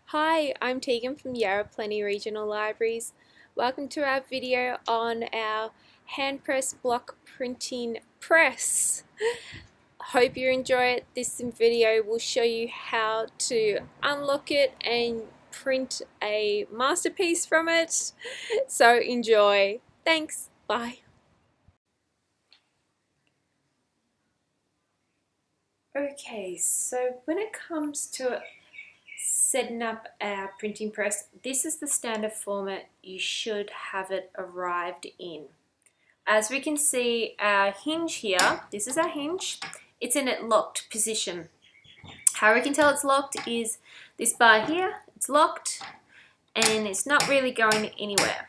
Hi, I'm Tegan from Yarra Plenty Regional Libraries. Welcome to our video on our hand press block printing press. Hope you enjoy it. This video will show you how to unlock it and print a masterpiece from it. So enjoy. Thanks. Bye. Okay, so when it comes to setting up our printing press, this is the standard format you should have it arrived in. As we can see, our hinge here, this is our hinge, it's in a locked position. How we can tell it's locked is this bar here, it's locked and it's not really going anywhere.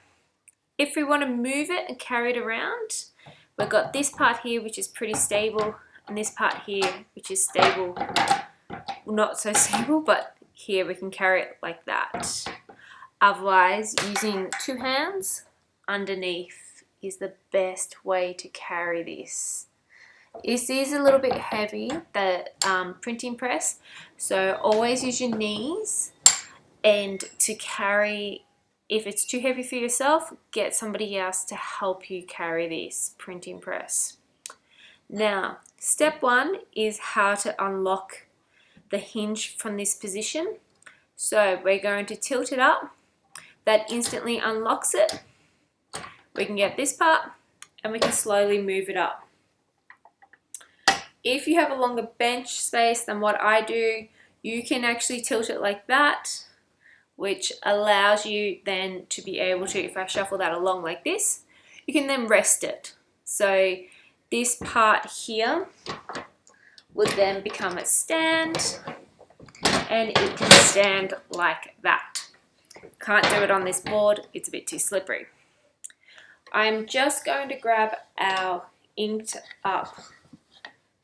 If we want to move it and carry it around, we've got this part here which is pretty stable and this part here which is stable, well, not so stable, but here we can carry it like that. Otherwise, using two hands underneath is the best way to carry this. This is a little bit heavy, the printing press, so always use your knees, and to carry, if it's too heavy for yourself, get somebody else to help you carry this printing press. Now, step one is how to unlock the hinge from this position. So we're going to tilt it up. That instantly unlocks it. We can get this part and we can slowly move it up. If you have a longer bench space than what I do, you can actually tilt it like that, which allows you then to be able to, if I shuffle that along like this, you can then rest it. So this part here would then become a stand, and it can stand like that. Can't do it on this board, it's a bit too slippery. I'm just going to grab our inked up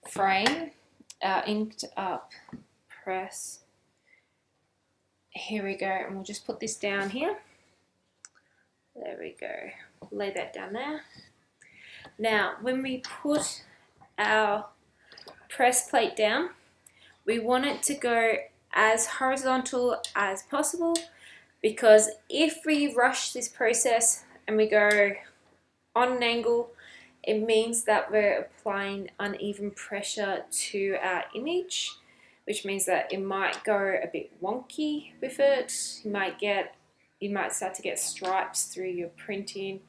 frame, our inked up press. Here we go, and we'll just put this down here. There we go, lay that down there. Now, when we put our press plate down, we want it to go as horizontal as possible, because if we rush this process and we go on an angle, it means that we're applying uneven pressure to our image, which means that it might go a bit wonky with it. You might start to get stripes through your printing,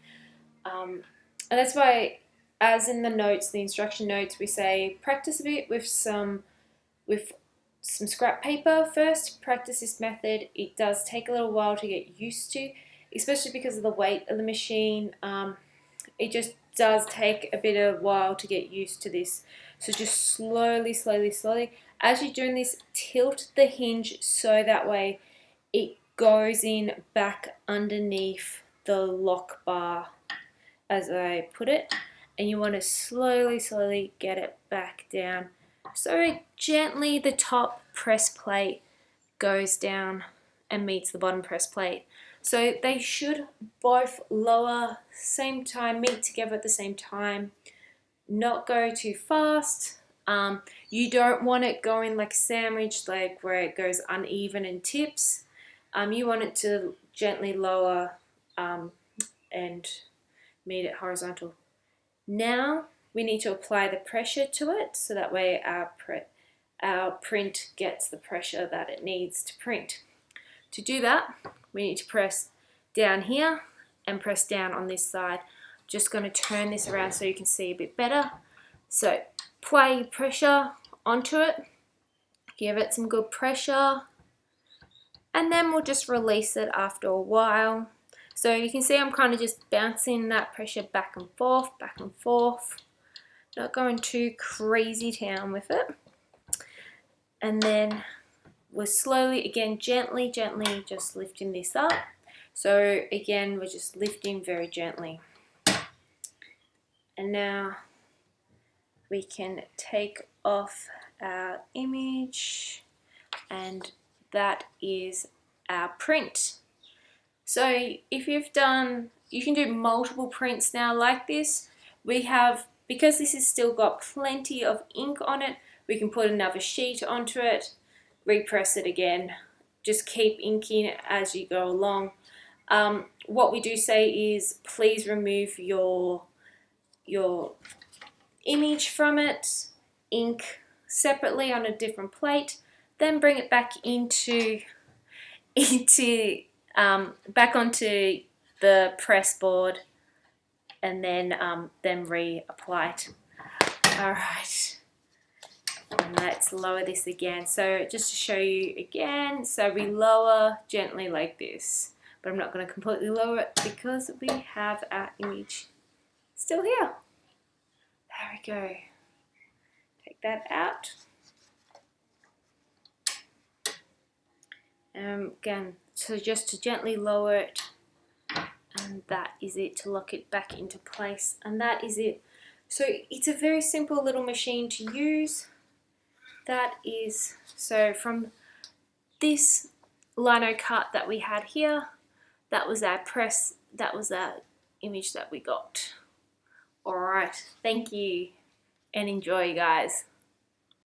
and that's why, as in the notes, the instruction notes, we say practice a bit with some scrap paper first. Practice this method. It does take a little while to get used to, especially because of the weight of the machine. It just does take a bit of a while to get used to this. So just slowly, as you're doing this, tilt the hinge so that way it goes in back underneath the lock bar, as I put it, and you want to slowly get it back down. So gently the top press plate goes down and meets the bottom press plate. So they should both lower same time, meet together at the same time, not go too fast. You don't want it going like sandwich, like where it goes uneven and tips. You want it to gently lower and meet it horizontal. Now we need to apply the pressure to it, so that way our print gets the pressure that it needs to print. To do that, we need to press down here and press down on this side. Just going to turn this around so you can see a bit better. So apply pressure onto it, give it some good pressure, and then we'll just release it after a while. So you can see I'm kind of just bouncing that pressure back and forth, not going too crazy town with it. And then we're slowly, again, gently just lifting this up. So again, we're just lifting very gently. And now we can take off our image, and that is our print. So if you've done, you can do multiple prints now like this. We have, because this has still got plenty of ink on it, we can put another sheet onto it, repress it again, just keep inking as you go along. What we do say is please remove your image from it, ink separately on a different plate, then bring it back back onto the press board, and then reapply it. All right, and let's lower this again. So just to show you again, so we lower gently like this, but I'm not going to completely lower it because we have our image still here. There we go. Take that out. Again, so just to gently lower it, and that is it, to lock it back into place, and that is it. So it's a very simple little machine to use. That is, so from this lino cut that we had here, that was our press, that was our image that we got. Alright, thank you and enjoy, guys.